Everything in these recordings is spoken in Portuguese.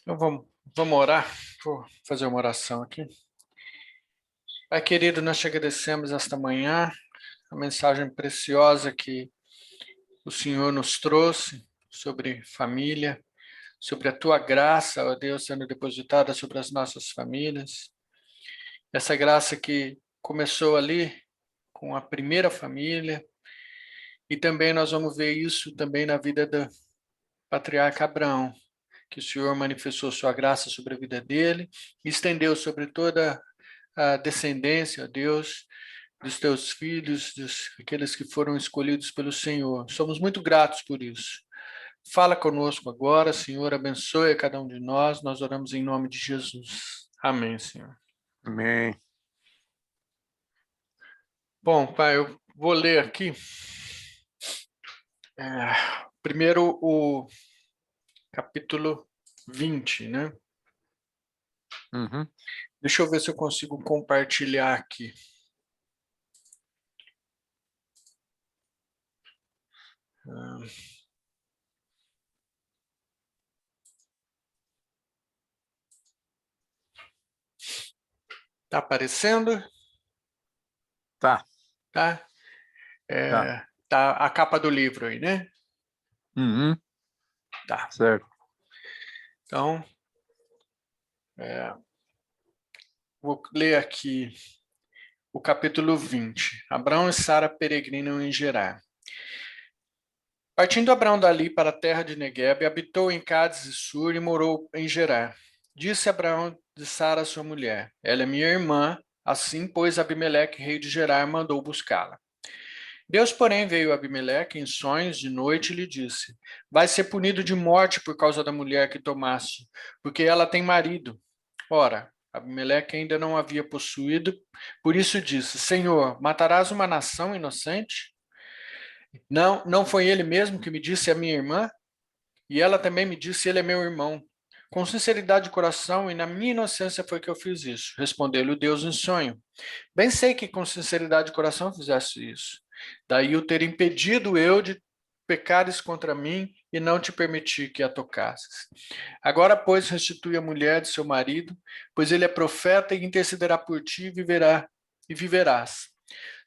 Então vamos orar. Vou fazer uma oração aqui. Pai querido, nós te agradecemos esta manhã, a mensagem preciosa que o Senhor nos trouxe sobre família, sobre a tua graça, ó Deus, sendo depositada sobre as nossas famílias. Essa graça que começou ali com a primeira família, e também nós vamos ver isso também na vida do patriarca Abraão, que o Senhor manifestou sua graça sobre a vida dele, e estendeu sobre toda a descendência, ó Deus, dos teus filhos, aqueles que foram escolhidos pelo Senhor. Somos muito gratos por isso. Fala conosco agora, Senhor, abençoe a cada um de nós. Nós oramos em nome de Jesus. Amém, Senhor. Amém. Bom, Pai, eu vou ler aqui. Primeiro o capítulo 20, né? Uhum. Deixa eu ver se eu consigo compartilhar aqui. Tá aparecendo? Tá, Tá? tá. Tá a capa do livro aí, né? Uhum. Tá. Certo. Então, vou ler aqui o capítulo 20. Abraão e Sara peregrinam em Gerar. Partindo Abraão dali para a terra de Neguebe, habitou em Cádiz e Sur e morou em Gerar. Disse Abraão de Sara, sua mulher: Ela é minha irmã. Assim, pois, Abimeleque, rei de Gerar, mandou buscá-la. Deus, porém, veio a Abimeleque em sonhos de noite e lhe disse: Vai ser punido de morte por causa da mulher que tomaste, porque ela tem marido. Ora, Abimeleque ainda não havia possuído, por isso disse: Senhor, matarás uma nação inocente? Não, não foi ele mesmo que me disse a minha irmã? E ela também me disse: Ele é meu irmão. Com sinceridade de coração e na minha inocência foi que eu fiz isso. Respondeu-lhe Deus em sonho. Bem sei que com sinceridade de coração fizeste isso. Daí o ter impedido eu de pecares contra mim e não te permiti que a tocasses. Agora, pois, restitui a mulher de seu marido, pois ele é profeta e intercederá por ti e viverás.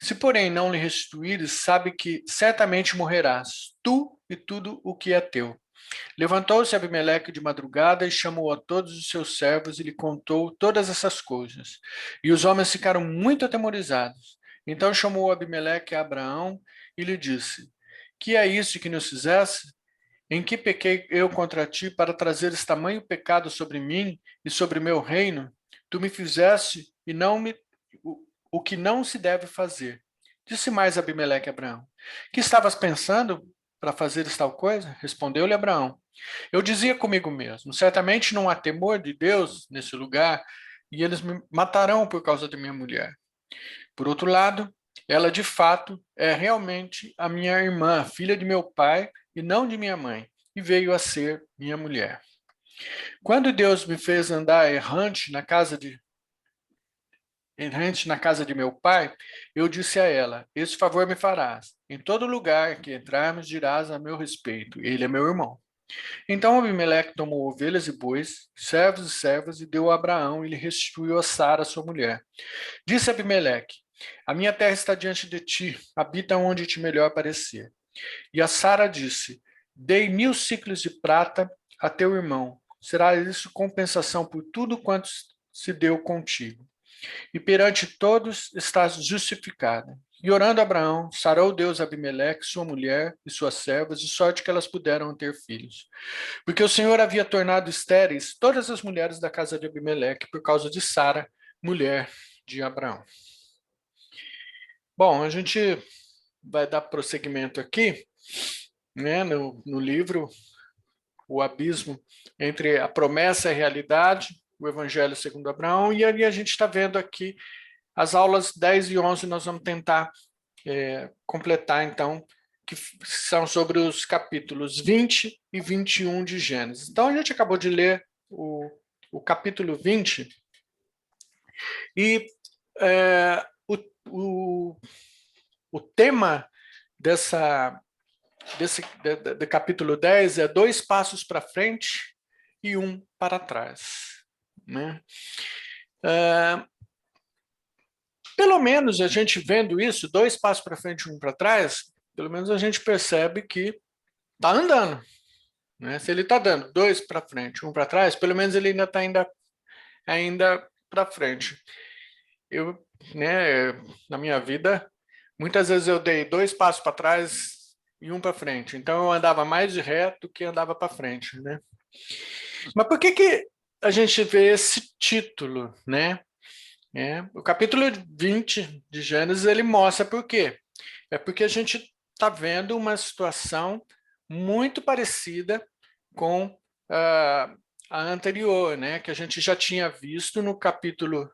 Se, porém, não lhe restituíres, sabe que certamente morrerás, tu e tudo o que é teu. Levantou-se Abimeleque de madrugada e chamou a todos os seus servos e lhe contou todas essas coisas. E os homens ficaram muito atemorizados. Então chamou Abimeleque a Abraão e lhe disse: Que é isso que nos fizeste? Em que pequei eu contra ti para trazeres tamanho pecado sobre mim e sobre meu reino? Tu me fizeste e não me o que não se deve fazer. Disse mais Abimeleque a Abraão: Que estavas pensando para fazeres tal coisa? Respondeu-lhe Abraão: Eu dizia comigo mesmo: certamente não há temor de Deus nesse lugar, e eles me matarão por causa de minha mulher. Por outro lado, ela de fato é realmente a minha irmã, filha de meu pai e não de minha mãe, e veio a ser minha mulher. Quando Deus me fez andar errante na casa de meu pai, eu disse a ela: Esse favor me farás. Em todo lugar que entrarmos, dirás a meu respeito: Ele é meu irmão. Então Abimeleque tomou ovelhas e bois, servos e servas, e deu a Abraão, e lhe restituiu a Sara, sua mulher. Disse Abimeleque: A minha terra está diante de ti, habita onde te melhor parecer. E a Sara disse: Dei 1.000 siclos de prata a teu irmão. Será isso compensação por tudo quanto se deu contigo. E perante todos estás justificada. E orando Abraão, sarou Deus Abimeleque, sua mulher e suas servas, de sorte que elas puderam ter filhos. Porque o Senhor havia tornado estéreis todas as mulheres da casa de Abimeleque por causa de Sara, mulher de Abraão. Bom, a gente vai dar prosseguimento aqui, né, no livro O Abismo entre a Promessa e a Realidade, o Evangelho segundo Abraão, e ali a gente está vendo aqui as aulas 10 e 11, nós vamos tentar completar, então, que são sobre os capítulos 20 e 21 de Gênesis. Então, a gente acabou de ler o capítulo 20 e o, o tema desse capítulo 10 é 2 passos para frente e um para trás, né? Pelo menos a gente vendo isso, 2 passos para frente e um para trás, pelo menos a gente percebe que está andando, né? Se ele está dando 2 para frente, um para trás, pelo menos ele ainda está ainda para frente. Eu, né, na minha vida, muitas vezes eu dei 2 passos para trás e um para frente. Então eu andava mais de reto que andava para frente, né? Mas por que a gente vê esse título, né? O capítulo 20 de Gênesis ele mostra por quê. É porque a gente está vendo uma situação muito parecida com a anterior, né? Que a gente já tinha visto no capítulo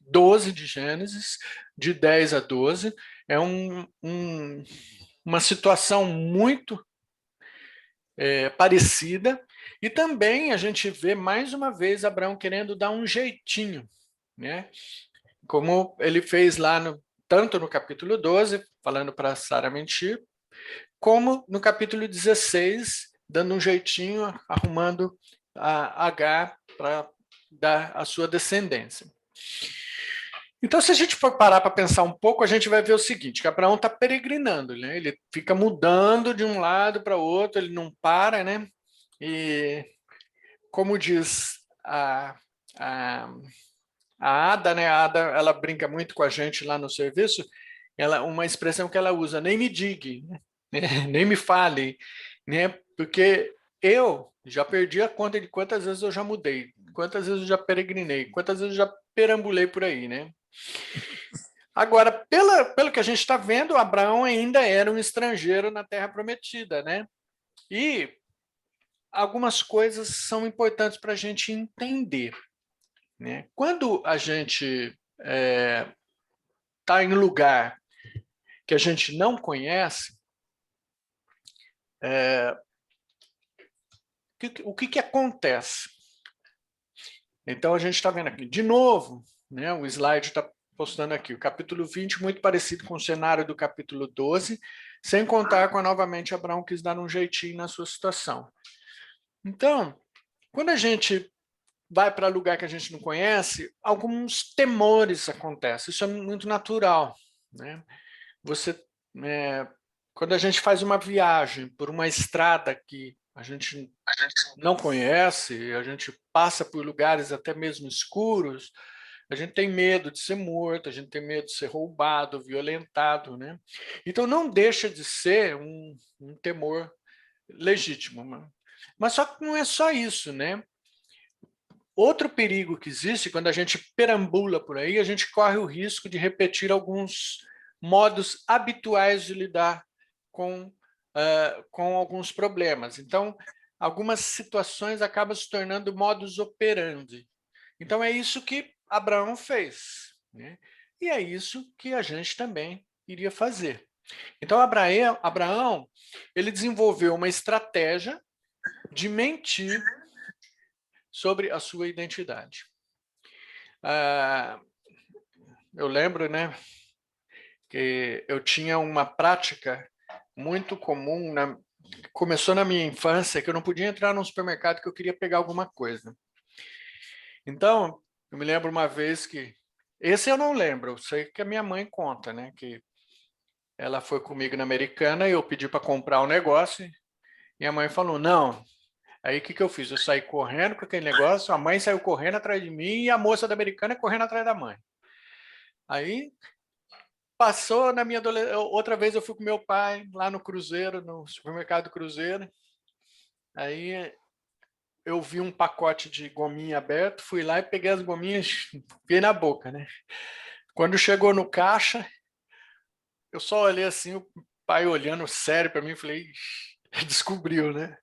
12 de Gênesis, de 10 a 12. É uma situação muito parecida. E também a gente vê mais uma vez Abraão querendo dar um jeitinho, né? Como ele fez lá tanto no capítulo 12, falando para Sara mentir, como no capítulo 16, dando um jeitinho, arrumando a Agar para dar a sua descendência. Então, se a gente for parar para pensar um pouco, a gente vai ver o seguinte, que Abraão está peregrinando, né? Ele fica mudando de um lado para o outro, ele não para, né? E, como diz a Ada, né? A Ada, ela brinca muito com a gente lá no serviço, uma expressão que ela usa, nem me diga, né? Nem me fale, né? Porque eu já perdi a conta de quantas vezes eu já mudei, quantas vezes eu já peregrinei, quantas vezes eu já perambulei por aí, né? Agora, pelo que a gente está vendo, Abraão ainda era um estrangeiro na Terra Prometida, né? E algumas coisas são importantes para a gente entender, né? Quando a gente está em lugar que a gente não conhece, o que acontece? Então, a gente está vendo aqui, de novo, né, o slide está postando aqui, o capítulo 20, muito parecido com o cenário do capítulo 12, sem contar com novamente Abraão quis dar um jeitinho na sua situação. Então, quando a gente vai para lugar que a gente não conhece, alguns temores acontecem, isso é muito natural, né? Você, quando a gente faz uma viagem por uma estrada que a gente não conhece, a gente passa por lugares até mesmo escuros, a gente tem medo de ser morto, a gente tem medo de ser roubado, violentado, né? Então não deixa de ser um temor legítimo. Mas só que não é só isso, né? Outro perigo que existe, quando a gente perambula por aí, a gente corre o risco de repetir alguns modos habituais de lidar com alguns problemas. Então, algumas situações acabam se tornando modus operandi. Então, é isso que Abraão fez, né? E é isso que a gente também iria fazer. Então, Abraão ele desenvolveu uma estratégia de mentir sobre a sua identidade. Eu lembro, né, que eu tinha uma prática muito comum, começou na minha infância, que eu não podia entrar num supermercado que eu queria pegar alguma coisa. Então, eu me lembro uma vez que, esse eu não lembro, eu sei que a minha mãe conta, né, que ela foi comigo na Americana e eu pedi para comprar um negócio e a mãe falou, não. Aí o que eu fiz? Eu saí correndo com aquele negócio, a mãe saiu correndo atrás de mim e a moça da Americana correndo atrás da mãe. Aí passou na minha adolescência. Outra vez eu fui com meu pai lá no Cruzeiro, no supermercado Cruzeiro. Aí eu vi um pacote de gominha aberto, fui lá e peguei as gominhas, fiquei na boca, né? Quando chegou no caixa, eu só olhei assim, o pai olhando sério para mim, falei, descobriu, né?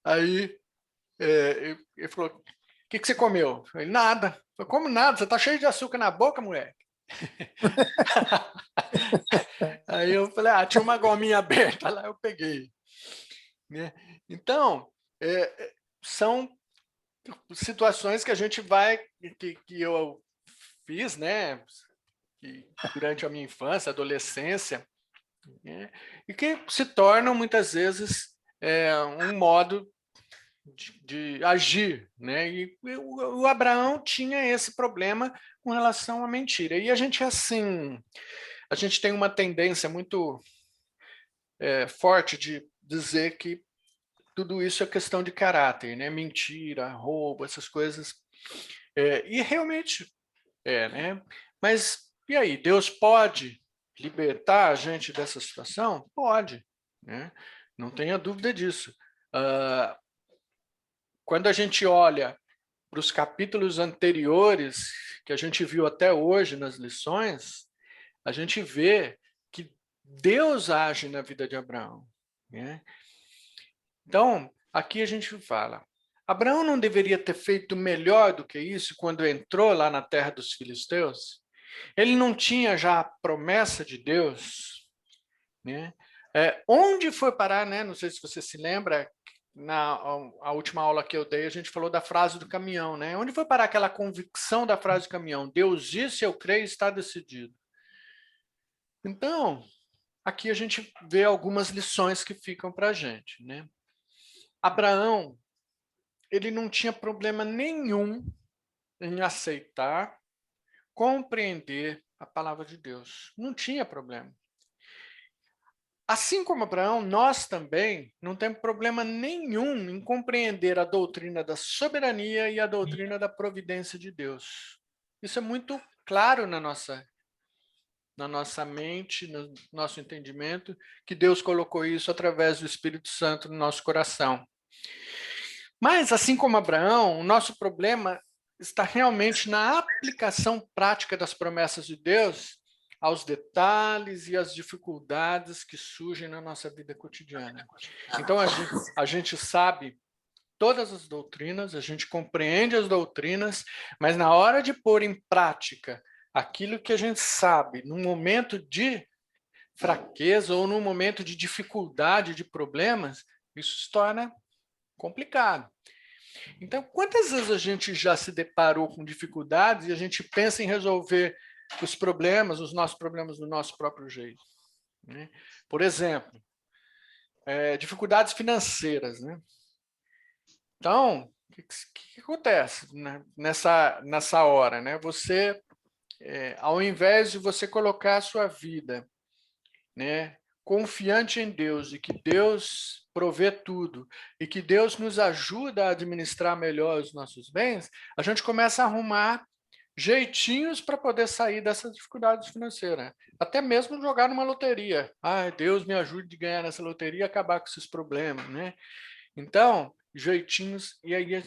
Aí ele falou, o que você comeu? Eu falei, nada. Eu falei, como nada? Você tá cheio de açúcar na boca, mulher? Aí eu falei, tinha uma gominha aberta lá, eu peguei. Né? Então, são situações que a gente vai, que eu fiz, né, durante a minha infância, adolescência, né, e que se tornam muitas vezes um modo de agir, né? E o Abraão tinha esse problema com relação à mentira. E a gente assim, a gente tem uma tendência muito forte de dizer que tudo isso é questão de caráter, né? Mentira, roubo, essas coisas. E realmente né? Mas e aí, Deus pode libertar a gente dessa situação? Pode, né? Não tenha dúvida disso. Quando a gente olha para os capítulos anteriores, que a gente viu até hoje nas lições, a gente vê que Deus age na vida de Abraão, né? Então, aqui a gente fala, Abraão não deveria ter feito melhor do que isso quando entrou lá na terra dos filisteus? Ele não tinha já a promessa de Deus, né? Onde foi parar, né? Não sei se você se lembra, a última aula que eu dei, a gente falou da frase do caminhão, né? Onde foi parar aquela convicção da frase do caminhão? Deus disse, eu creio, está decidido. Então, aqui a gente vê algumas lições que ficam para a gente, né? Abraão, ele não tinha problema nenhum em aceitar, compreender a palavra de Deus. Não tinha problema. Assim como Abraão, nós também não temos problema nenhum em compreender a doutrina da soberania e a doutrina da providência de Deus. Isso é muito claro na nossa mente, no nosso entendimento, que Deus colocou isso através do Espírito Santo no nosso coração. Mas, assim como Abraão, o nosso problema está realmente na aplicação prática das promessas de Deus aos detalhes e às dificuldades que surgem na nossa vida cotidiana. Então, a gente sabe todas as doutrinas, a gente compreende as doutrinas, mas na hora de pôr em prática aquilo que a gente sabe, num momento de fraqueza ou num momento de dificuldade, de problemas, isso se torna complicado. Então, quantas vezes a gente já se deparou com dificuldades e a gente pensa em resolver os nossos problemas do nosso próprio jeito, né? Por exemplo, dificuldades financeiras, né? Então, o que acontece, né? nessa hora, né? Você, ao invés de você colocar a sua vida, né, confiante em Deus e que Deus provê tudo e que Deus nos ajuda a administrar melhor os nossos bens, a gente começa a arrumar jeitinhos para poder sair dessas dificuldades financeiras. Até mesmo jogar numa loteria. Ah, Deus me ajude a ganhar nessa loteria e acabar com esses problemas, né? Então, jeitinhos, e aí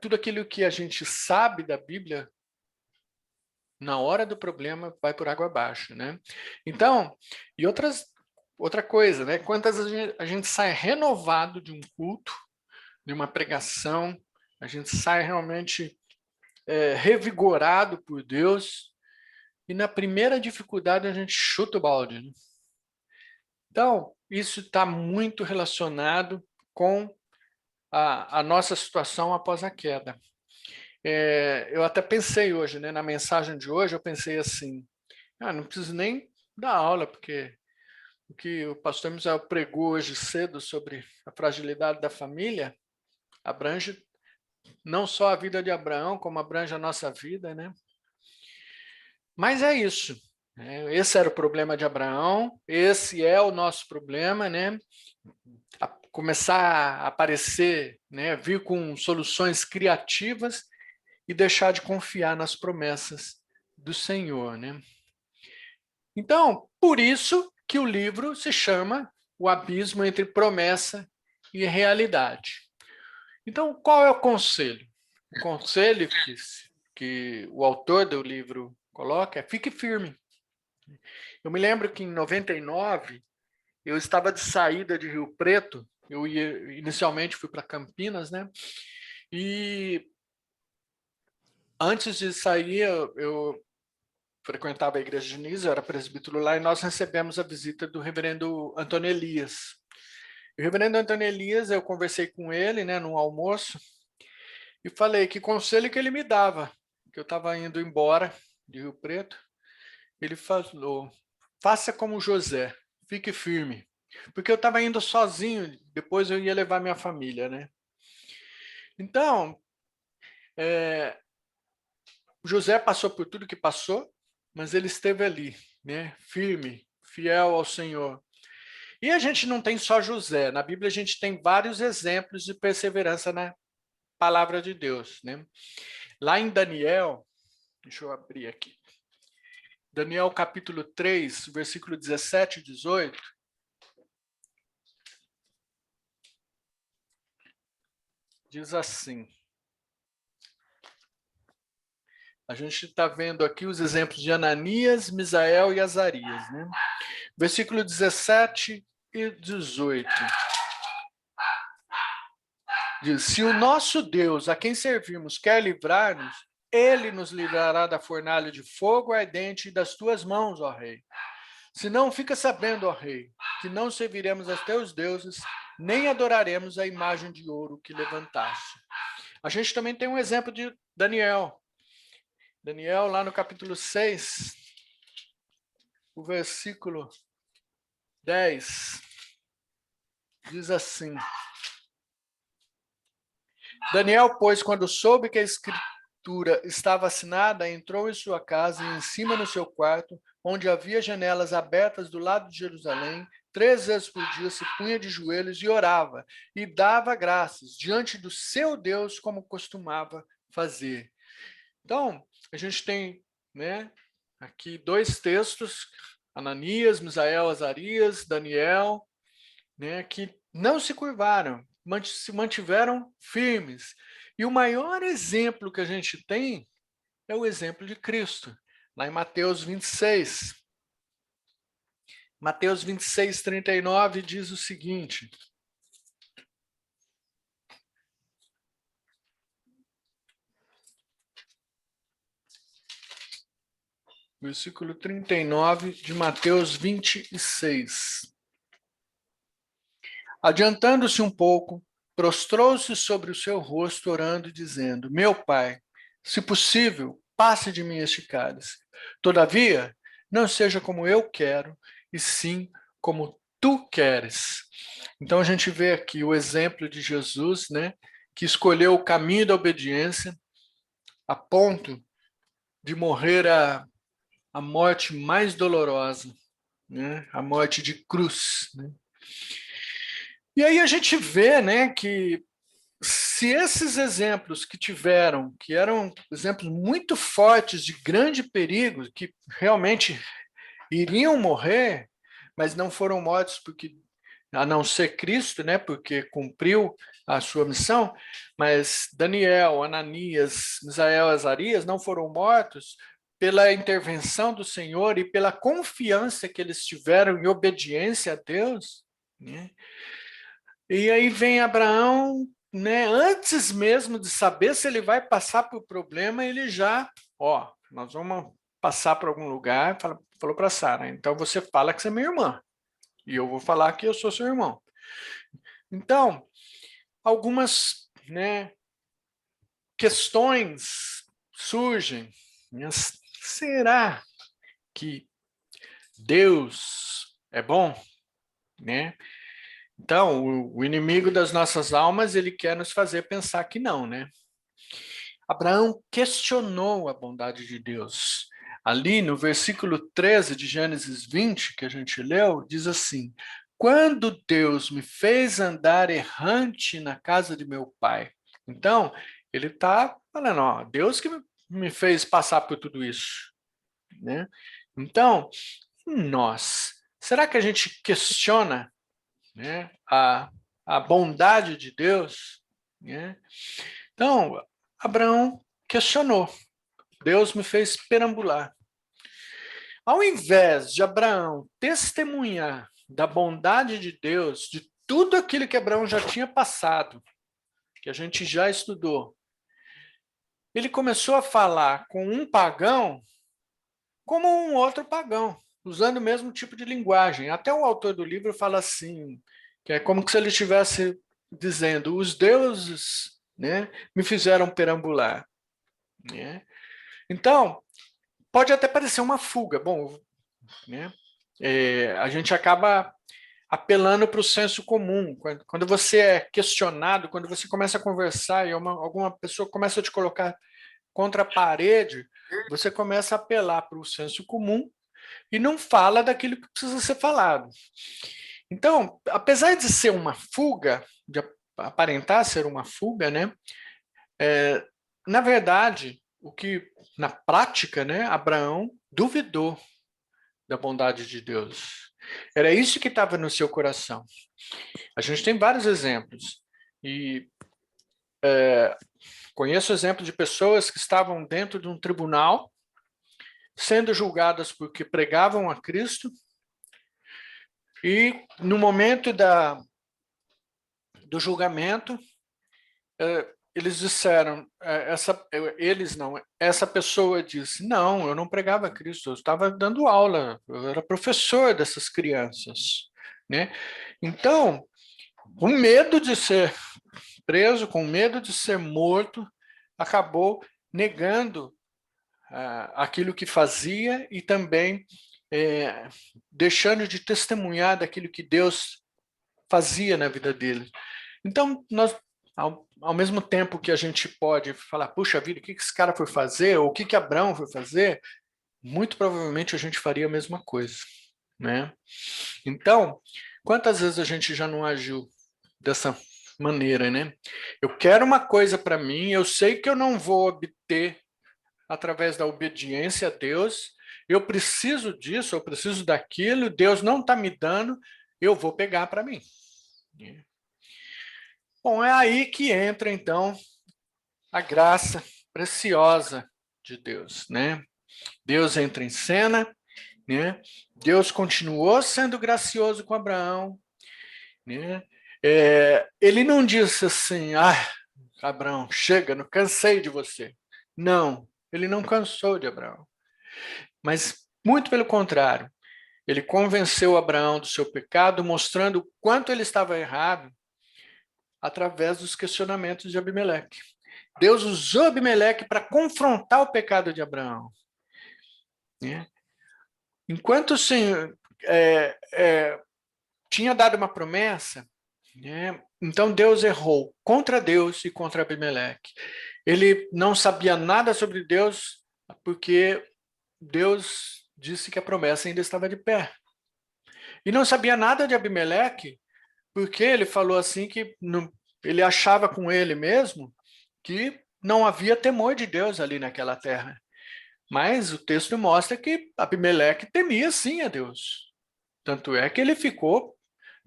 tudo aquilo que a gente sabe da Bíblia, na hora do problema, vai por água abaixo, né? Então, e outra coisa, né? Quantas vezes a gente sai renovado de um culto, de uma pregação, a gente sai realmente revigorado por Deus, e na primeira dificuldade a gente chuta o balde, né? Então, isso está muito relacionado com a nossa situação após a queda. Eu até pensei hoje, né, na mensagem de hoje, eu pensei assim, não preciso nem dar aula, porque o que o pastor Misael pregou hoje cedo sobre a fragilidade da família abrange não só a vida de Abraão, como abrange a nossa vida, né? Mas é isso. Esse era o problema de Abraão, esse é o nosso problema, né? Começar a aparecer, né? Vir com soluções criativas e deixar de confiar nas promessas do Senhor, né? Então, por isso que o livro se chama O Abismo entre Promessa e Realidade. Então, qual é o conselho? O conselho que o autor do livro coloca é: fique firme. Eu me lembro que em 99, eu estava de saída de Rio Preto, inicialmente fui para Campinas, né? E antes de sair, eu frequentava a igreja de Niso, eu era presbítero lá, e nós recebemos a visita do reverendo Antônio Elias. E o reverendo Antônio Elias, eu conversei com ele, né, num almoço, e falei que conselho que ele me dava, que eu estava indo embora de Rio Preto. Ele falou: faça como José, fique firme, porque eu estava indo sozinho, depois eu ia levar minha família, né? Então, José passou por tudo que passou, mas ele esteve ali, né, firme, fiel ao Senhor. E a gente não tem só José, na Bíblia a gente tem vários exemplos de perseverança na palavra de Deus, né? Lá em Daniel, deixa eu abrir aqui, Daniel capítulo 3, versículo 17 e 18, diz assim, a gente está vendo aqui os exemplos de Ananias, Misael e Azarias, né? Versículo 17 e 18. Diz, se o nosso Deus, a quem servimos, quer livrar-nos, ele nos livrará da fornalha de fogo ardente e das tuas mãos, ó rei. Se não, fica sabendo, ó rei, que não serviremos aos teus deuses, nem adoraremos a imagem de ouro que levantaste. A gente também tem um exemplo de Daniel. Daniel, lá no capítulo 6, o versículo 10, diz assim, Daniel, pois, quando soube que a escritura estava assinada, entrou em sua casa e em cima no seu quarto, onde havia janelas abertas do lado de Jerusalém, 3 vezes por dia se punha de joelhos e orava, e dava graças diante do seu Deus, como costumava fazer. Então, a gente tem, né, aqui 2 textos, Ananias, Misael, Azarias, Daniel, né, que não se curvaram, se mantiveram firmes. E o maior exemplo que a gente tem é o exemplo de Cristo, lá em Mateus 26. Mateus 26, 39 diz o seguinte. Versículo 39 de Mateus 26. Adiantando-se um pouco, prostrou-se sobre o seu rosto, orando e dizendo, meu Pai, se possível, passe de mim este cálice. Todavia, não seja como eu quero, e sim como tu queres. Então a gente vê aqui o exemplo de Jesus, né, que escolheu o caminho da obediência a ponto de morrer a morte mais dolorosa, né, a morte de cruz, né? E aí a gente vê, né, que se esses exemplos que tiveram, que eram exemplos muito fortes de grande perigo, que realmente iriam morrer, mas não foram mortos porque, a não ser Cristo, né, porque cumpriu a sua missão, mas Daniel, Ananias, Misael, Azarias não foram mortos pela intervenção do Senhor e pela confiança que eles tiveram em obediência a Deus, né? E aí vem Abraão, né, antes mesmo de saber se ele vai passar por problema, ele já, ó, nós vamos passar por algum lugar, falou para Sara, então você fala que você é minha irmã, e eu vou falar que eu sou seu irmão. Então, algumas, né, questões surgem, mas será que Deus é bom, né? Então, o inimigo das nossas almas, ele quer nos fazer pensar que não, né? Abraão questionou a bondade de Deus. Ali no versículo 13 de Gênesis 20, que a gente leu, diz assim: quando Deus me fez andar errante na casa de meu pai. Então, ele está falando, ó, Deus que me fez passar por tudo isso, né? Então, será que a gente questiona, né, a bondade de Deus, né? Então, Abraão questionou. Deus me fez perambular. Ao invés de Abraão testemunhar da bondade de Deus, de tudo aquilo que Abraão já tinha passado, que a gente já estudou, ele começou a falar com um pagão como um outro pagão, usando o mesmo tipo de linguagem. Até o autor do livro fala assim, que é como se ele estivesse dizendo, os deuses, né, me fizeram perambular, né? Então, pode até parecer uma fuga. Bom, né, a gente acaba apelando para o senso comum. Quando você é questionado, quando você começa a conversar e alguma pessoa começa a te colocar contra a parede, você começa a apelar para o senso comum e não fala daquilo que precisa ser falado. Então, apesar de ser uma fuga, de aparentar ser uma fuga, né? Na verdade, o que na prática, né, Abraão duvidou da bondade de Deus. Era isso que estava no seu coração. A gente tem vários exemplos e conheço exemplos de pessoas que estavam dentro de um tribunal sendo julgadas porque pregavam a Cristo e no momento do julgamento eles disseram, essa pessoa disse, não, eu não pregava a Cristo, eu estava dando aula, eu era professor dessas crianças, né? Então, com medo de ser preso, com medo de ser morto, acabou negando aquilo que fazia e também deixando de testemunhar daquilo que Deus fazia na vida dele. Então, nós, ao mesmo tempo que a gente pode falar, puxa vida, o que esse cara foi fazer, ou o que Abraão foi fazer, muito provavelmente a gente faria a mesma coisa, né? Então, quantas vezes a gente já não agiu dessa maneira, né? Eu quero uma coisa para mim, eu sei que eu não vou obter através da obediência a Deus, eu preciso disso, eu preciso daquilo, Deus não está me dando, eu vou pegar para mim. Bom, é aí que entra, então, a graça preciosa de Deus, né? Deus entra em cena, né? Deus continuou sendo gracioso com Abraão, né? Ele não disse assim, Abraão, chega, não cansei de você. Não, ele não cansou de Abraão. Mas, muito pelo contrário, ele convenceu Abraão do seu pecado, mostrando o quanto ele estava errado através dos questionamentos de Abimeleque. Deus usou Abimeleque para confrontar o pecado de Abraão. Né? Enquanto o Senhor tinha dado uma promessa, né? Então Deus errou contra Deus e contra Abimeleque. Ele não sabia nada sobre Deus porque Deus disse que a promessa ainda estava de pé. E não sabia nada de Abimeleque porque ele falou assim que ele achava com ele mesmo que não havia temor de Deus ali naquela terra. Mas o texto mostra que Abimeleque temia sim a Deus. Tanto é que ele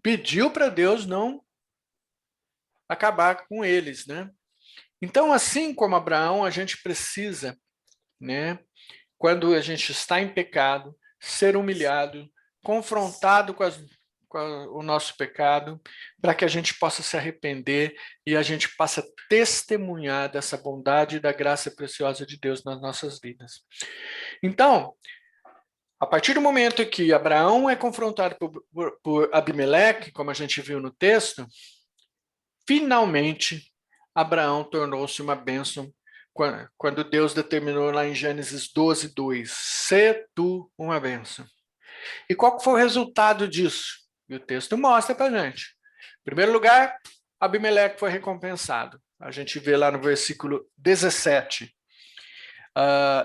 pediu para Deus não acabar com eles, né? Então, assim como Abraão, a gente precisa, né, quando a gente está em pecado, ser humilhado, confrontado com o nosso pecado, para que a gente possa se arrepender e a gente possa testemunhar dessa bondade e da graça preciosa de Deus nas nossas vidas. Então, a partir do momento que Abraão é confrontado por Abimeleque, como a gente viu no texto, finalmente Abraão tornou-se uma bênção quando Deus determinou lá em Gênesis 12, 2, "Sê tu uma bênção". E qual foi o resultado disso? E o texto mostra para a gente. Em primeiro lugar, Abimeleque foi recompensado. A gente vê lá no versículo 17.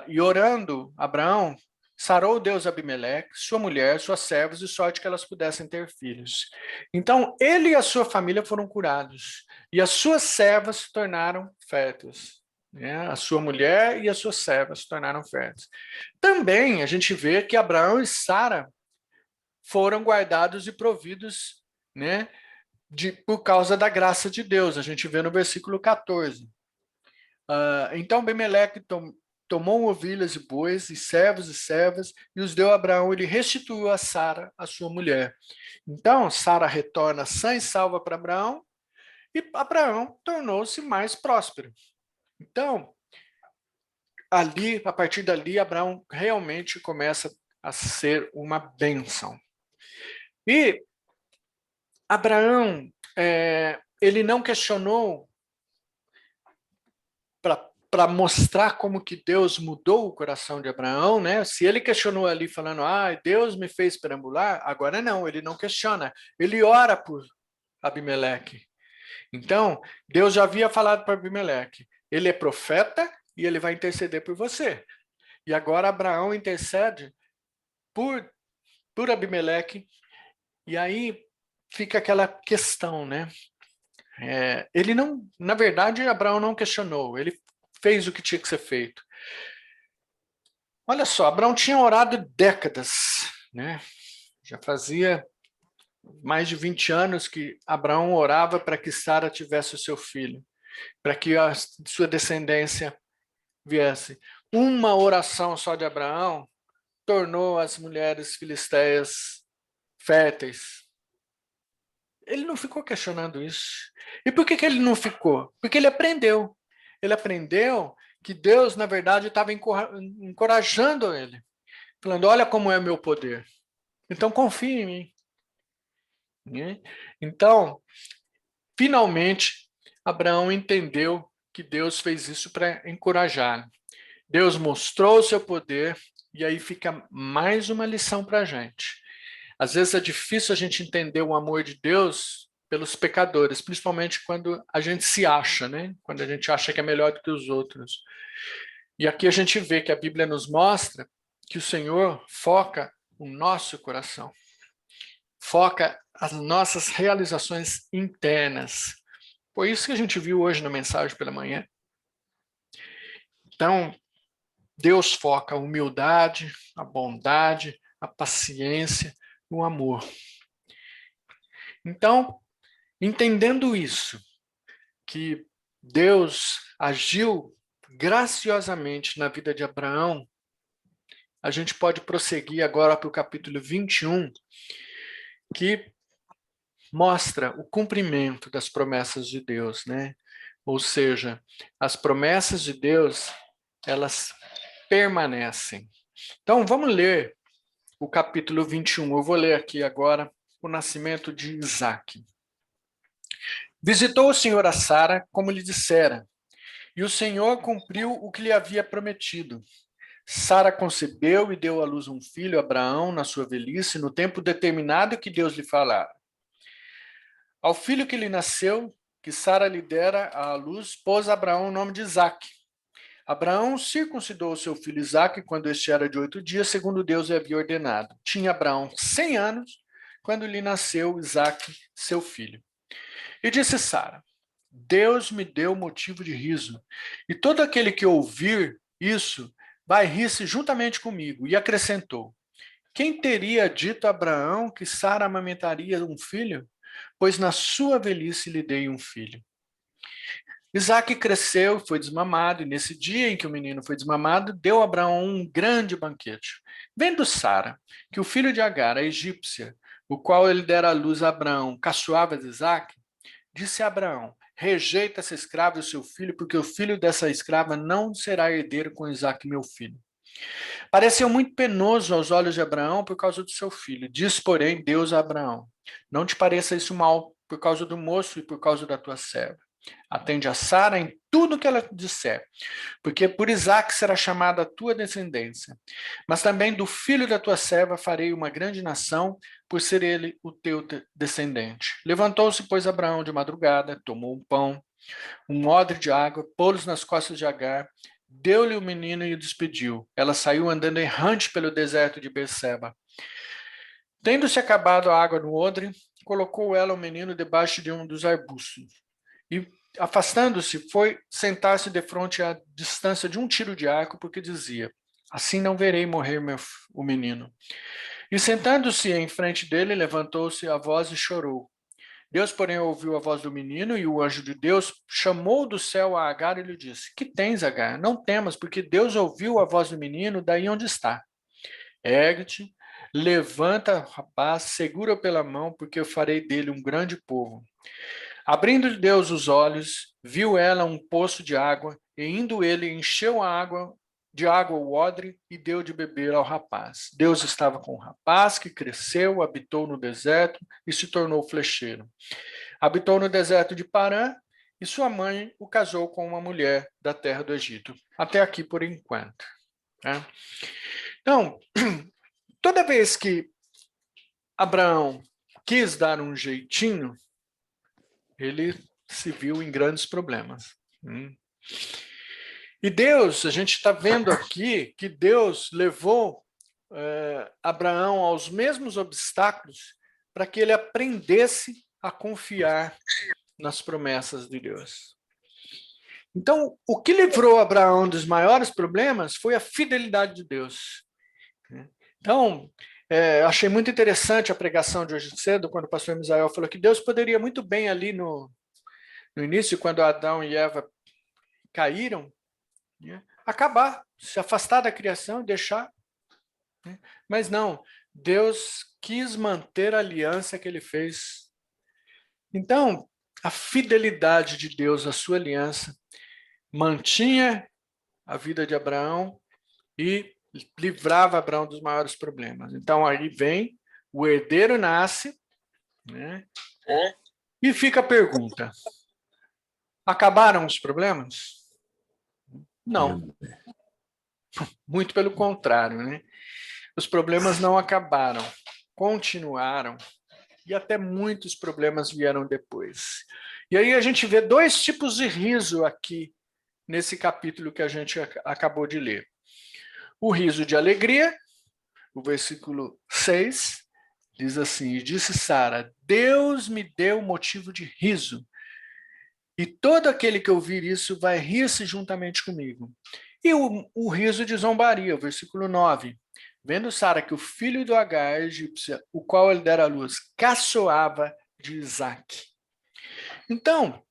E orando, Abraão sarou Deus Abimeleque, sua mulher, suas servas, de sorte que elas pudessem ter filhos. Então, ele e a sua família foram curados, e as suas servas se tornaram férteis. Né? A sua mulher e as suas servas se tornaram férteis. Também a gente vê que Abraão e Sara foram guardados e providos, né, por causa da graça de Deus. A gente vê no versículo 14. Então Abimeleque tomou ovelhas e bois, e servos e servas, e os deu a Abraão, ele restituiu a Sara, a sua mulher. Então, Sara retorna sã e salva para Abraão, e Abraão tornou-se mais próspero. Então, ali, a partir dali, Abraão realmente começa a ser uma bênção. E Abraão, ele não questionou para mostrar como que Deus mudou o coração de Abraão, né? Se ele questionou ali falando, Deus me fez perambular, agora não, ele não questiona, ele ora por Abimeleque. Então, Deus já havia falado para Abimeleque, ele é profeta e ele vai interceder por você. E agora Abraão intercede por Abimeleque, e aí fica aquela questão, né? Ele não, na verdade, Abraão não questionou, ele fez o que tinha que ser feito. Olha só, Abraão tinha orado décadas, né? Já fazia mais de 20 anos que Abraão orava para que Sara tivesse o seu filho, para que a sua descendência viesse. Uma oração só de Abraão tornou as mulheres filisteias férteis. Ele não ficou questionando isso. E por que ele não ficou? Porque ele aprendeu. Ele aprendeu que Deus, na verdade, estava encorajando ele, falando: olha como é o meu poder. Então confie em mim. Então, finalmente, Abraão entendeu que Deus fez isso para encorajar. Deus mostrou o seu poder, e aí fica mais uma lição para a gente. Às vezes é difícil a gente entender o amor de Deus pelos pecadores, principalmente quando a gente se acha, né? Quando a gente acha que é melhor do que os outros. E aqui a gente vê que a Bíblia nos mostra que o Senhor foca o nosso coração, foca as nossas realizações internas. Foi isso que a gente viu hoje na mensagem pela manhã. Então, Deus foca a humildade, a bondade, a paciência, o amor. Então, entendendo isso, que Deus agiu graciosamente na vida de Abraão, a gente pode prosseguir agora para o capítulo 21, que mostra o cumprimento das promessas de Deus, né? Ou seja, as promessas de Deus, elas permanecem. Então, vamos ler o capítulo 21. Eu vou ler aqui agora o nascimento de Isaque. Visitou o Senhor a Sara, como lhe dissera, e o Senhor cumpriu o que lhe havia prometido. Sara concebeu e deu à luz um filho, Abraão, na sua velhice, no tempo determinado que Deus lhe falara. Ao filho que lhe nasceu, que Sara lhe dera à luz, pôs Abraão o nome de Isaque. Abraão circuncidou seu filho Isaque quando este era de 8 dias, segundo Deus lhe havia ordenado. Tinha Abraão 100 anos, quando lhe nasceu Isaque, seu filho. E disse Sara: Deus me deu motivo de riso, e todo aquele que ouvir isso vai rir-se juntamente comigo. E acrescentou: Quem teria dito a Abraão que Sara amamentaria um filho? Pois na sua velhice lhe dei um filho. Isaque cresceu, foi desmamado, e nesse dia em que o menino foi desmamado, deu a Abraão um grande banquete. Vendo Sara que o filho de Agar, a egípcia, o qual ele dera à luz a Abraão, caçoava de Isaque, disse a Abraão: Rejeita essa escrava e o seu filho, porque o filho dessa escrava não será herdeiro com Isaque, meu filho. Pareceu muito penoso aos olhos de Abraão por causa do seu filho. Diz, porém, Deus a Abraão: Não te pareça isso mal por causa do moço e por causa da tua serva. Atende a Sara em tudo que ela disser, porque por Isaque será chamada a tua descendência. Mas também do filho da tua serva farei uma grande nação, por ser ele o teu descendente. Levantou-se, pois, Abraão de madrugada, tomou um pão, um odre de água, pô-los nas costas de Agar, deu-lhe o menino e o despediu. Ela saiu andando errante pelo deserto de Berseba. Tendo-se acabado a água no odre, colocou ela o menino debaixo de um dos arbustos. E, afastando-se, foi sentar-se defronte à distância de um tiro de arco, porque dizia: Assim não verei morrer o menino. E sentando-se em frente dele, levantou-se a voz e chorou. Deus, porém, ouviu a voz do menino, e o anjo de Deus chamou do céu a Agar e lhe disse: Que tens, Agar? Não temas, porque Deus ouviu a voz do menino daí onde está. Ergue-te, levanta, rapaz, segura-o pela mão, porque eu farei dele um grande povo. Abrindo Deus os olhos, viu ela um poço de água, e indo ele, encheu de água o odre e deu de beber ao rapaz. Deus estava com o rapaz, que cresceu, habitou no deserto e se tornou flecheiro. Habitou no deserto de Parã, e sua mãe o casou com uma mulher da terra do Egito. Até aqui por enquanto. Tá? Então, toda vez que Abraão quis dar um jeitinho, ele se viu em grandes problemas. E Deus, a gente está vendo aqui que Deus levou Abraão aos mesmos obstáculos para que ele aprendesse a confiar nas promessas de Deus. Então, o que livrou Abraão dos maiores problemas foi a fidelidade de Deus. Então, achei muito interessante a pregação de hoje cedo, quando o pastor Misael falou que Deus poderia muito bem ali no início, quando Adão e Eva caíram, acabar, se afastar da criação e deixar. Mas não, Deus quis manter a aliança que ele fez. Então, a fidelidade de Deus à sua aliança mantinha a vida de Abraão e livrava Abraão dos maiores problemas. Então, aí vem, o herdeiro nasce, né? E fica a pergunta: acabaram os problemas? Não. Muito pelo contrário, né? Os problemas não acabaram, continuaram, e até muitos problemas vieram depois. E aí a gente vê dois tipos de riso aqui, nesse capítulo que a gente acabou de ler. O riso de alegria, o versículo 6, diz assim: e disse Sara, Deus me deu motivo de riso, e todo aquele que ouvir isso vai rir-se juntamente comigo. E o riso de zombaria, o versículo 9. Vendo Sara que o filho do Agar, egípcia, o qual ele dera à luz, caçoava de Isaac. Então,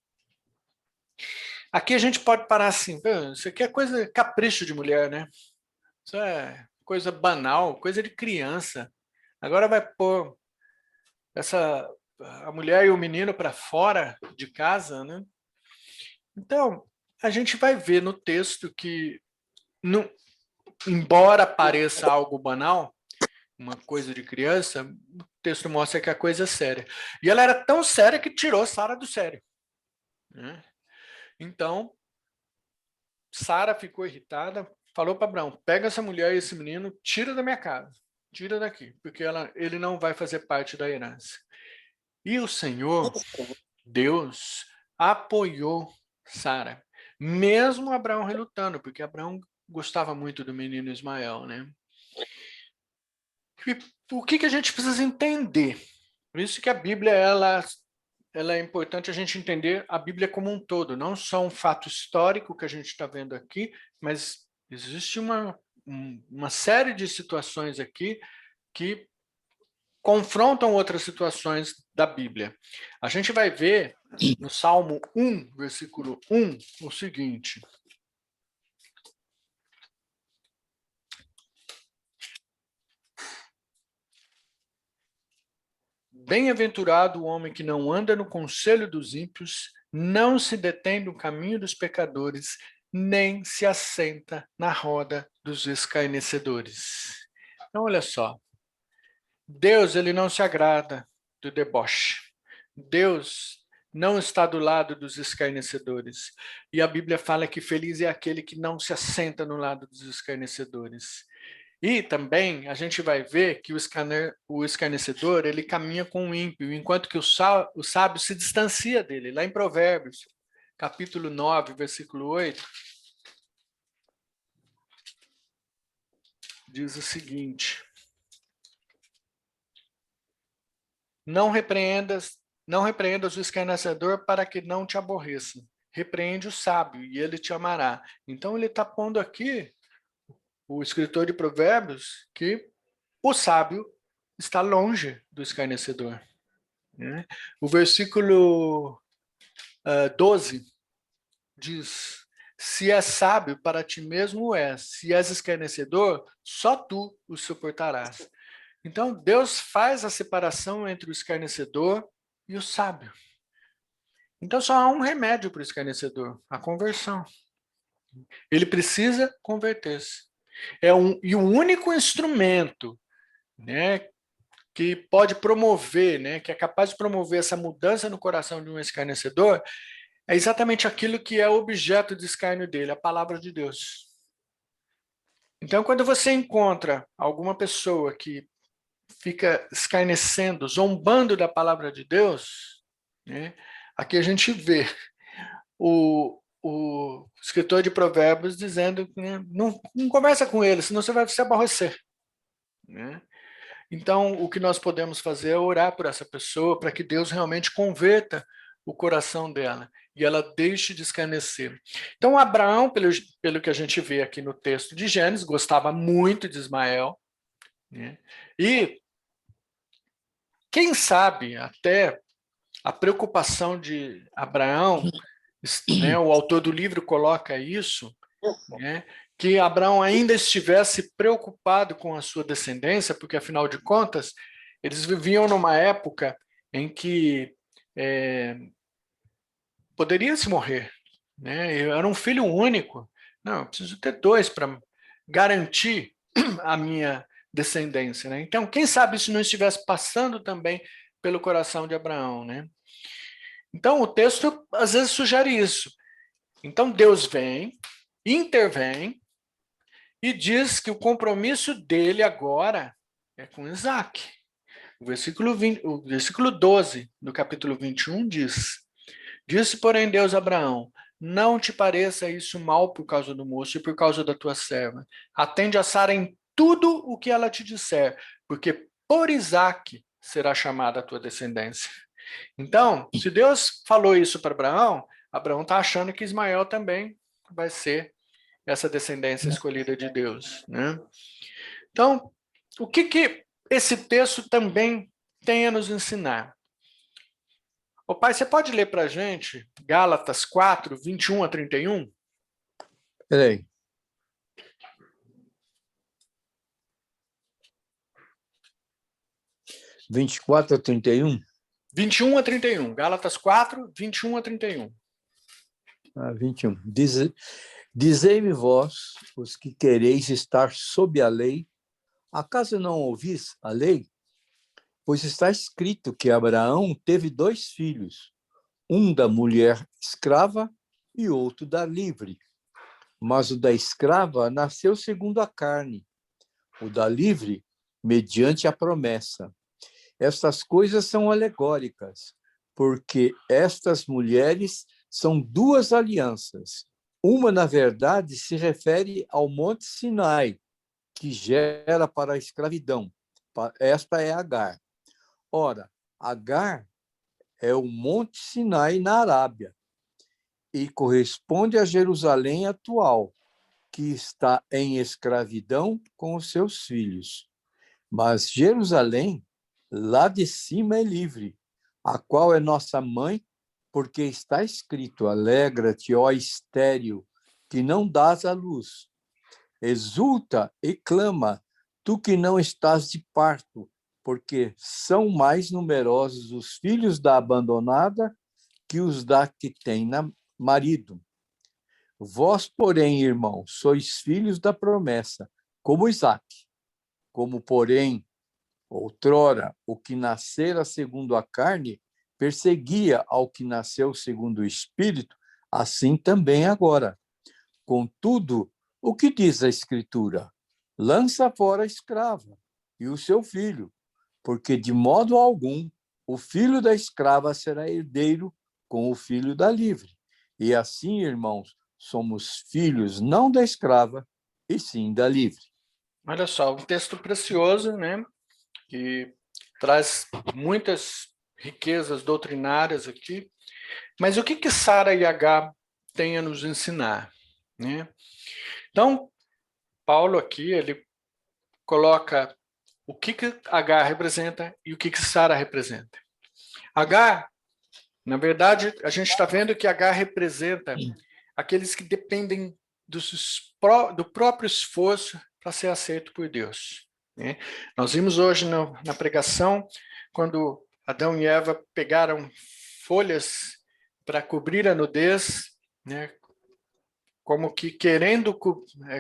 aqui a gente pode parar assim, isso aqui é coisa, capricho de mulher, né? Isso é coisa banal, coisa de criança. Agora vai pôr a mulher e o menino para fora de casa, né? Então, a gente vai ver no texto que, embora pareça algo banal, uma coisa de criança, o texto mostra que a coisa é séria. E ela era tão séria que tirou Sara do sério. Né? Então, Sara ficou irritada, falou para Abraão, pega essa mulher e esse menino, tira da minha casa, tira daqui, porque ele não vai fazer parte da herança. E o Senhor, Deus, apoiou Sara, mesmo Abraão relutando, porque Abraão gostava muito do menino Ismael, né? E o que a gente precisa entender? Por isso que a Bíblia ela é importante a gente entender a Bíblia como um todo, não só um fato histórico que a gente está vendo aqui, mas existe uma série de situações aqui que confrontam outras situações da Bíblia. A gente vai ver no Salmo 1, versículo 1, o seguinte: bem-aventurado o homem que não anda no conselho dos ímpios, não se detém no caminho dos pecadores, nem se assenta na roda dos escarnecedores. Então, olha só. Deus, ele não se agrada do deboche. Deus não está do lado dos escarnecedores. E a Bíblia fala que feliz é aquele que não se assenta no lado dos escarnecedores. E também a gente vai ver que o escarnecedor ele caminha com o ímpio, enquanto que o sábio se distancia dele. Lá em Provérbios, capítulo 9, versículo 8, diz o seguinte: não repreendas o escarnecedor para que não te aborreça. Repreende o sábio e ele te amará. Então ele está pondo aqui, o escritor de Provérbios, que o sábio está longe do escarnecedor. Né? O versículo 12 diz: se és sábio, para ti mesmo és. Se és escarnecedor, só tu o suportarás. Então, Deus faz a separação entre o escarnecedor e o sábio. Então, só há um remédio para o escarnecedor: a conversão. Ele precisa converter-se. E o único instrumento, né, que pode promover, né, que é capaz de promover essa mudança no coração de um escarnecedor, é exatamente aquilo que é objeto de escárnio dele, a palavra de Deus. Então, quando você encontra alguma pessoa que fica escarnecendo, zombando da palavra de Deus, né, aqui a gente vê o escritor de Provérbios dizendo que, né, não conversa com ele, senão você vai se aborrecer. Né? Então, o que nós podemos fazer é orar por essa pessoa, para que Deus realmente converta o coração dela e ela deixe de escarnecer. Então, Abraão, pelo que a gente vê aqui no texto de Gênesis, gostava muito de Ismael, né? E, quem sabe, até a preocupação de Abraão, né, o autor do livro coloca isso, né, que Abraão ainda estivesse preocupado com a sua descendência, porque, afinal de contas, eles viviam numa época em que poderia se morrer. Né? Eu era um filho único. Não, eu preciso ter dois para garantir a minha descendência. Né? Então, quem sabe isso não estivesse passando também pelo coração de Abraão. Né? Então, o texto às vezes sugere isso. Então, Deus vem, intervém, e diz que o compromisso dele agora é com Isaac. O versículo 12 do capítulo 21 diz: Disse, porém, Deus a Abraão: Não te pareça isso mal por causa do moço e por causa da tua serva. Atende a Sara em tudo o que ela te disser, porque por Isaque será chamada a tua descendência. Então, se Deus falou isso para Abraão, Abraão está achando que Ismael também vai ser essa descendência escolhida de Deus. Né? Então, o que esse texto também tem a nos ensinar? Ô pai, você pode ler para a gente Gálatas 4, 21 a 31? Peraí. 24 a 31? 21 a 31. Gálatas 4, 21 a 31. 21. Dizei-me vós, os que quereis estar sob a lei, acaso não ouvis a lei? Pois está escrito que Abraão teve 2 filhos, um da mulher escrava e outro da livre. Mas o da escrava nasceu segundo a carne, o da livre, mediante a promessa. Estas coisas são alegóricas, porque estas mulheres são 2 alianças. Uma, na verdade, se refere ao Monte Sinai, que gera para a escravidão. Esta é Agar. Ora, Agar é o Monte Sinai na Arábia e corresponde a Jerusalém atual, que está em escravidão com os seus filhos. Mas Jerusalém, lá de cima, é livre, a qual é nossa mãe, porque está escrito: alegra-te, ó estéril, que não dás à luz. Exulta e clama, tu que não estás de parto, porque são mais numerosos os filhos da abandonada que os da que tem marido. Vós, porém, irmãos, sois filhos da promessa, como Isaque. Como, porém, outrora, o que nascera segundo a carne perseguia ao que nasceu segundo o Espírito, assim também agora. Contudo, o que diz a Escritura? Lança fora a escrava e o seu filho, porque de modo algum o filho da escrava será herdeiro com o filho da livre. E assim, irmãos, somos filhos não da escrava, e sim da livre. Olha só, um texto precioso, né? Que traz muitas riquezas doutrinárias aqui. Mas o que Sara e Agar têm a nos ensinar? Né? Então, Paulo aqui, ele coloca o que Agar representa e o que Sara representa. Agar, na verdade, a gente está vendo que Agar representa aqueles que dependem do próprio esforço para ser aceito por Deus. Né? Nós vimos hoje na pregação, quando Adão e Eva pegaram folhas para cobrir a nudez, né? Como que querendo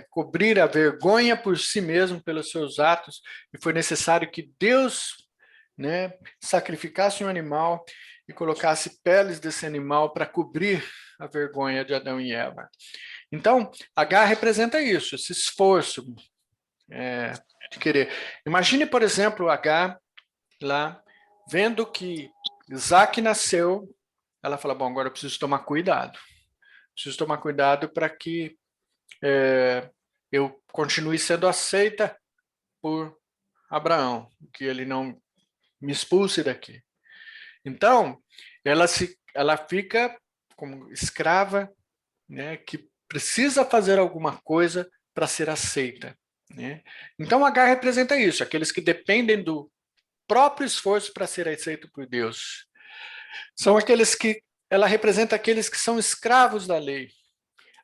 cobrir a vergonha por si mesmo, pelos seus atos, e foi necessário que Deus, né, sacrificasse um animal, e colocasse peles desse animal para cobrir a vergonha de Adão e Eva. Então, Agar representa isso, esse esforço de querer. Imagine, por exemplo, Agar lá, vendo que Isaac nasceu, ela fala, bom, agora eu preciso tomar cuidado. Preciso tomar cuidado para que eu continue sendo aceita por Abraão, que ele não me expulse daqui. Então, ela fica como escrava, né, que precisa fazer alguma coisa para ser aceita. Né? Então, Agar representa isso, aqueles que dependem do próprio esforço para ser aceito por Deus. São aqueles que, ela representa aqueles que são escravos da lei,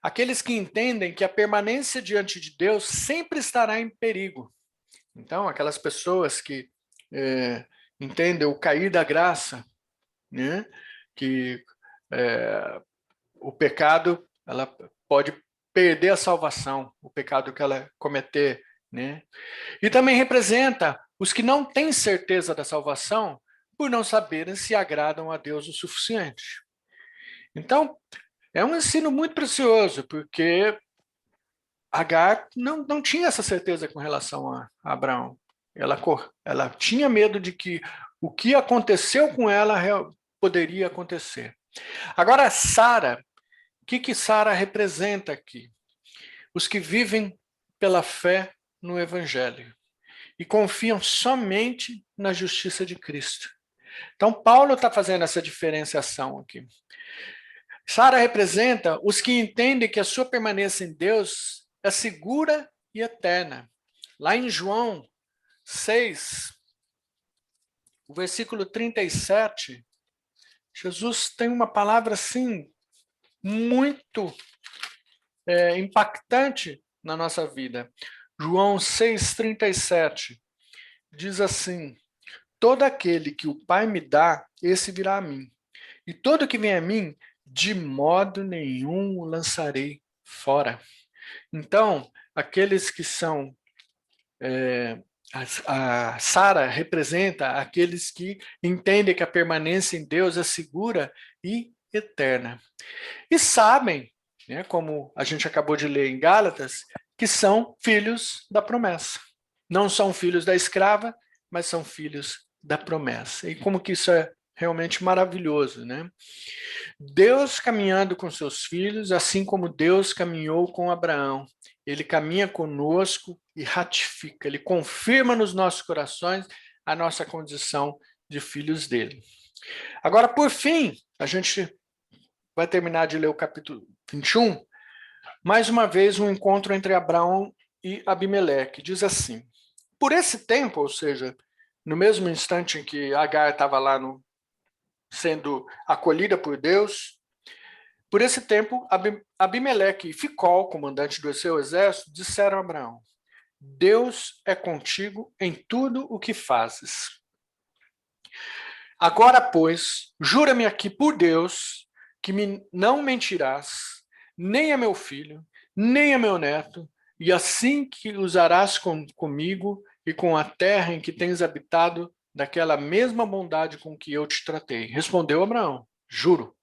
aqueles que entendem que a permanência diante de Deus sempre estará em perigo. Então, aquelas pessoas que entendem o cair da graça, né? Que o pecado, ela pode perder a salvação, o pecado que ela cometer, né? E também representa os que não têm certeza da salvação por não saberem se agradam a Deus o suficiente. Então, é um ensino muito precioso, porque Agar não tinha essa certeza com relação a Abraão. Ela tinha medo de que o que aconteceu com ela poderia acontecer. Agora, Sara, o que Sara representa aqui? Os que vivem pela fé no Evangelho e confiam somente na justiça de Cristo. Então, Paulo está fazendo essa diferenciação aqui. Sara representa os que entendem que a sua permanência em Deus é segura e eterna. Lá em João 6, o versículo 37, Jesus tem uma palavra assim muito impactante na nossa vida. João 6,37 diz assim: todo aquele que o Pai me dá, esse virá a mim. E todo que vem a mim, de modo nenhum o lançarei fora. Então, aqueles que são a Sara representa aqueles que entendem que a permanência em Deus é segura e eterna. E sabem, né, como a gente acabou de ler em Gálatas, que são filhos da promessa. Não são filhos da escrava, mas são filhos da promessa. E como que isso é realmente maravilhoso, né? Deus caminhando com seus filhos, assim como Deus caminhou com Abraão. Ele caminha conosco e ratifica, ele confirma nos nossos corações a nossa condição de filhos dele. Agora, por fim, a gente vai terminar de ler o capítulo 21. Mais uma vez, um encontro entre Abraão e Abimeleque. Diz assim: por esse tempo, ou seja, no mesmo instante em que Agar estava lá sendo acolhida por Deus, por esse tempo, Abimeleque e Ficol, comandante do seu exército, disseram a Abraão: Deus é contigo em tudo o que fazes. Agora, pois, jura-me aqui por Deus que não mentirás, nem a meu filho, nem a meu neto, e assim que usarás comigo e com a terra em que tens habitado, daquela mesma bondade com que eu te tratei. Respondeu Abraão: juro.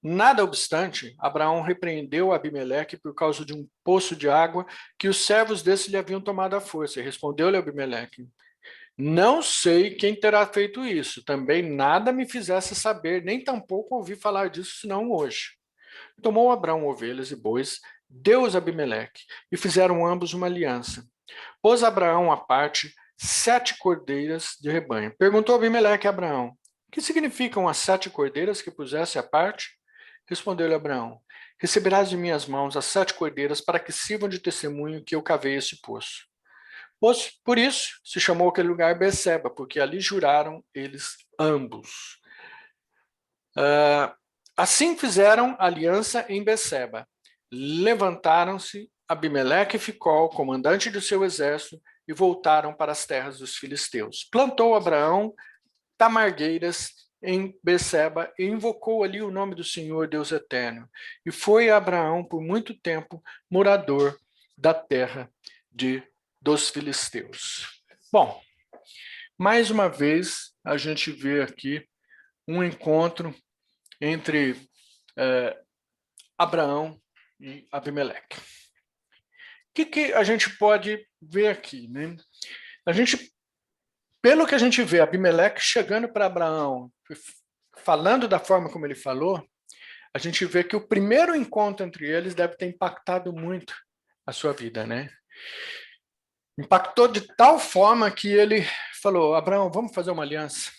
Nada obstante, Abraão repreendeu Abimeleque por causa de um poço de água que os servos desse lhe haviam tomado à força. E respondeu-lhe Abimeleque: não sei quem terá feito isso. Também nada me fizesse saber, nem tampouco ouvi falar disso, senão hoje. Tomou Abraão ovelhas e bois, deu-os a Abimeleque, e fizeram ambos uma aliança. Pôs Abraão à parte 7 cordeiras de rebanho. Perguntou Abimeleque a Abraão: o que significam as 7 cordeiras que pusesse à parte? Respondeu-lhe Abraão: receberás de minhas mãos as 7 cordeiras para que sirvam de testemunho que eu cavei esse poço. Por isso se chamou aquele lugar Beceba, porque ali juraram eles ambos. Assim fizeram aliança em Beceba. Levantaram-se Abimeleque e Ficol, comandante do seu exército, e voltaram para as terras dos filisteus. Plantou Abraão tamargueiras em Beceba e invocou ali o nome do Senhor Deus Eterno. E foi Abraão por muito tempo morador da terra dos filisteus. Bom, mais uma vez a gente vê aqui um encontro entre Abraão e Abimeleque. O que a gente pode ver aqui, né? Pelo que a gente vê, Abimeleque chegando para Abraão, falando da forma como ele falou, a gente vê que o primeiro encontro entre eles deve ter impactado muito a sua vida, né? Impactou de tal forma que ele falou: Abraão, vamos fazer uma aliança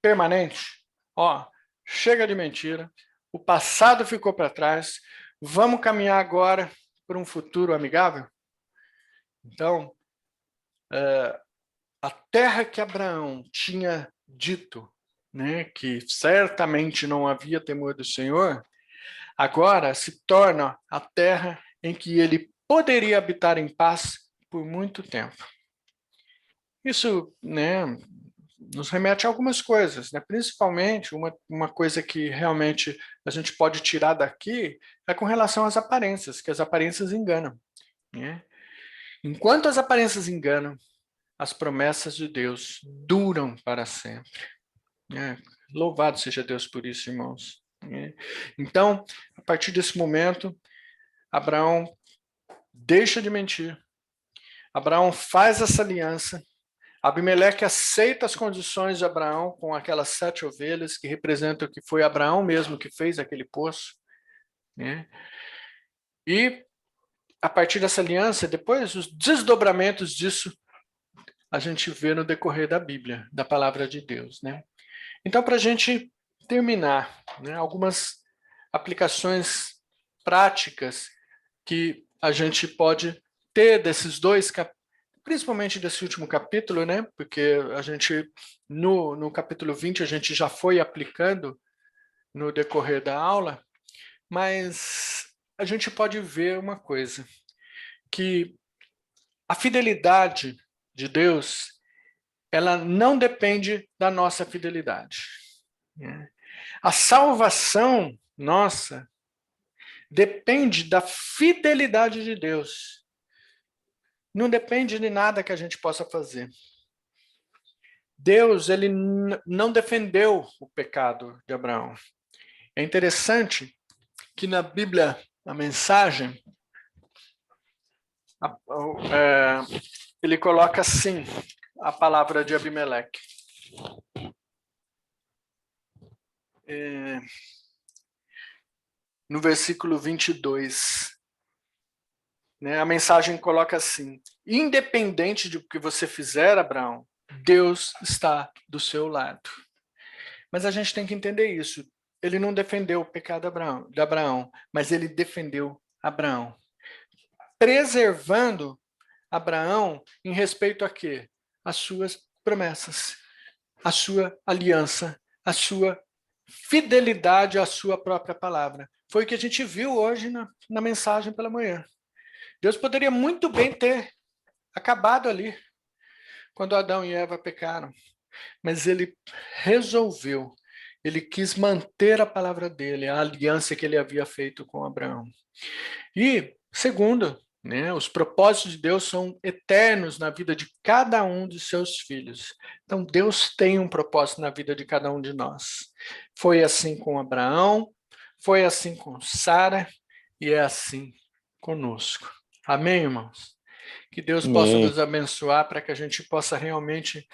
permanente. Ó, chega de mentira, o passado ficou para trás, vamos caminhar agora para um futuro amigável? Então, a terra que Abraão tinha dito, né, que certamente não havia temor do Senhor, agora se torna a terra em que ele poderia habitar em paz por muito tempo. Isso, né, nos remete a algumas coisas, né? Principalmente uma coisa que realmente a gente pode tirar daqui é com relação às aparências, que as aparências enganam, né? Enquanto as aparências enganam, as promessas de Deus duram para sempre, né? Louvado seja Deus por isso, irmãos, né? Então, a partir desse momento, Abraão deixa de mentir, Abraão faz essa aliança, Abimeleque aceita as condições de Abraão com aquelas 7 ovelhas, que representam que foi Abraão mesmo que fez aquele poço, né? E, a partir dessa aliança, depois, os desdobramentos disso, a gente vê no decorrer da Bíblia, da palavra de Deus, né? Então, para a gente terminar, né, algumas aplicações práticas que a gente pode ter desses dois capítulos, principalmente desse último capítulo, né? Porque a gente, no capítulo 20, a gente já foi aplicando no decorrer da aula, mas a gente pode ver uma coisa, que a fidelidade de Deus, ela não depende da nossa fidelidade, né? A salvação nossa depende da fidelidade de Deus. Não depende de nada que a gente possa fazer. Deus, ele não defendeu o pecado de Abraão. É interessante que na Bíblia, a mensagem, ele coloca assim a palavra de Abimeleque. No versículo 22. Né, a mensagem coloca assim: independente do que você fizer, Abraão, Deus está do seu lado. Mas a gente tem que entender isso. Ele não defendeu o pecado de Abraão, mas ele defendeu Abraão, preservando Abraão em respeito a quê? As suas promessas, a sua aliança, a sua fidelidade à sua própria palavra. Foi o que a gente viu hoje na mensagem pela manhã. Deus poderia muito bem ter acabado ali, quando Adão e Eva pecaram, mas ele resolveu, ele quis manter a palavra dele, a aliança que ele havia feito com Abraão. E, segundo, né, os propósitos de Deus são eternos na vida de cada um de seus filhos. Então, Deus tem um propósito na vida de cada um de nós. Foi assim com Abraão, foi assim com Sara e é assim conosco. Amém, irmãos? Que Deus possa nos abençoar para que a gente possa realmente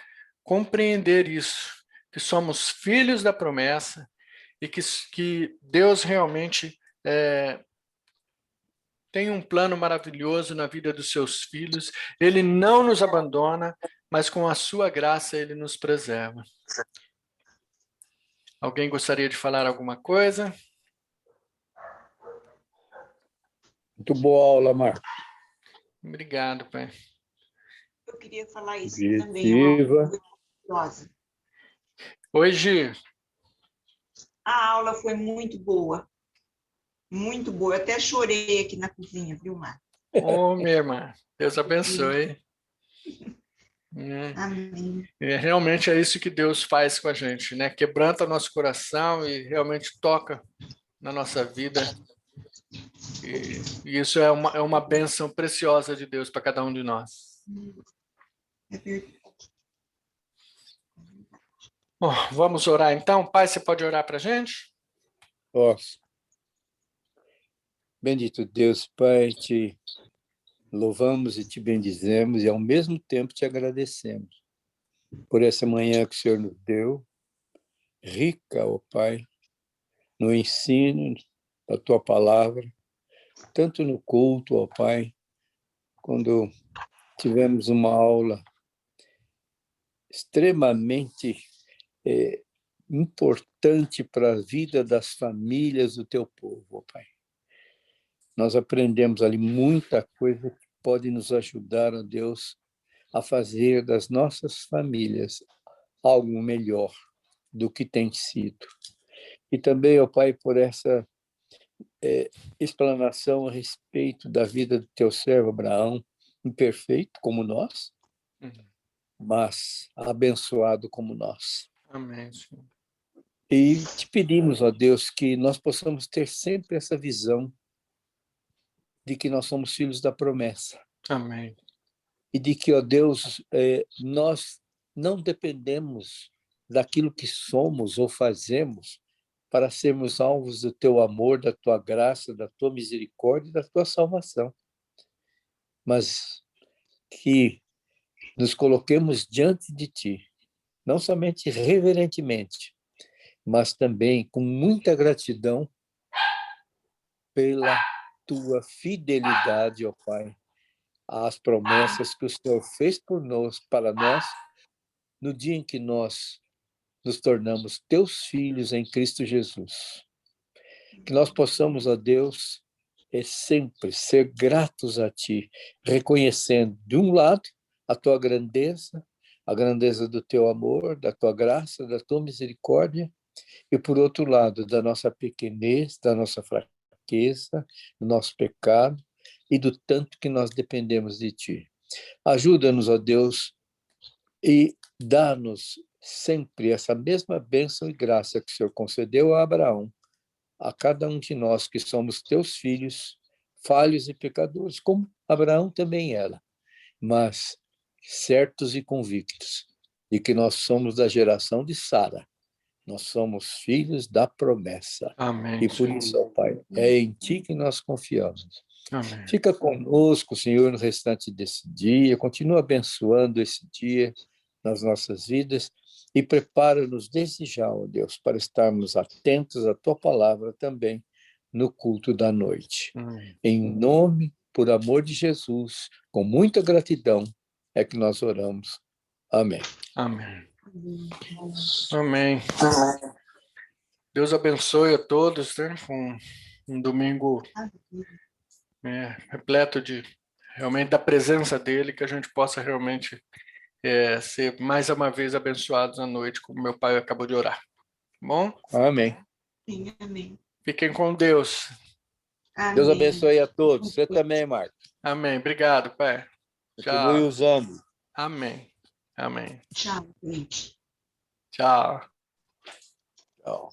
compreender isso, que somos filhos da promessa e que Deus realmente tem um plano maravilhoso na vida dos seus filhos. Ele não nos abandona, mas com a sua graça ele nos preserva. Alguém gostaria de falar alguma coisa? Muito boa aula, Marcos. Obrigado, pai. Eu queria falar isso Objetiva. também. Hoje, a aula foi muito boa. Muito boa. Eu até chorei aqui na cozinha, viu, Marcos? ô, minha irmã, Deus abençoe. Amém. Realmente é isso que Deus faz com a gente, né? Quebranta nosso coração e realmente toca na nossa vida. E isso é uma bênção preciosa de Deus para cada um de nós. É verdade. Bom, vamos orar então. Pai, você pode orar para a gente? Posso. Bendito Deus, Pai, te louvamos e te bendizemos e ao mesmo tempo te agradecemos por essa manhã que o Senhor nos deu, rica, ó Pai, no ensino da tua palavra, tanto no culto, ó Pai, quando tivemos uma aula extremamente importante para a vida das famílias do teu povo, ó Pai. Nós aprendemos ali muita coisa que pode nos ajudar, ó Deus, a fazer das nossas famílias algo melhor do que tem sido. E também, ó Pai, por essa explanação a respeito da vida do teu servo Abraão, imperfeito como nós, mas abençoado como nós. Amém, Senhor. E te pedimos, ó Deus, que nós possamos ter sempre essa visão de que nós somos filhos da promessa. Amém. E de que, ó Deus, nós não dependemos daquilo que somos ou fazemos para sermos alvos do teu amor, da tua graça, da tua misericórdia e da tua salvação. Mas que nos coloquemos diante de ti, não somente reverentemente, mas também com muita gratidão pela tua fidelidade, ó Pai, às promessas que o Senhor fez por nós, para nós, no dia em que nós nos tornamos teus filhos em Cristo Jesus. Que nós possamos, ó Deus, sempre ser gratos a ti, reconhecendo, de um lado, a tua grandeza, a grandeza do teu amor, da tua graça, da tua misericórdia, e, por outro lado, da nossa pequenez, da nossa fraqueza, do nosso pecado e do tanto que nós dependemos de ti. Ajuda-nos, ó Deus, e dá-nos sempre essa mesma bênção e graça que o Senhor concedeu a Abraão, a cada um de nós que somos teus filhos, falhos e pecadores, como Abraão também era, mas certos e convictos de que nós somos da geração de Sara. Nós somos filhos da promessa. Amém, E por Senhor. isso, ó Pai, é em ti que nós confiamos. Amém. Fica conosco, Senhor, no restante desse dia. Continua abençoando esse dia nas nossas vidas e prepara-nos desde já, ó Deus, para estarmos atentos à tua palavra também no culto da noite. Em nome, por amor de Jesus, com muita gratidão, é que nós oramos. Amém. Amém. Amém. Deus abençoe a todos, né? Um domingo repleto de realmente da presença dele, que a gente possa realmente ser mais uma vez abençoados à noite, como meu pai acabou de orar. Tá bom? Amém. Sim, amém. Fiquem com Deus. Amém. Deus abençoe a todos. Você também, Marco. Amém. Obrigado, pai. Continue Tchau. usando. Amém. Amém. Tchau, gente. Tchau. Tchau.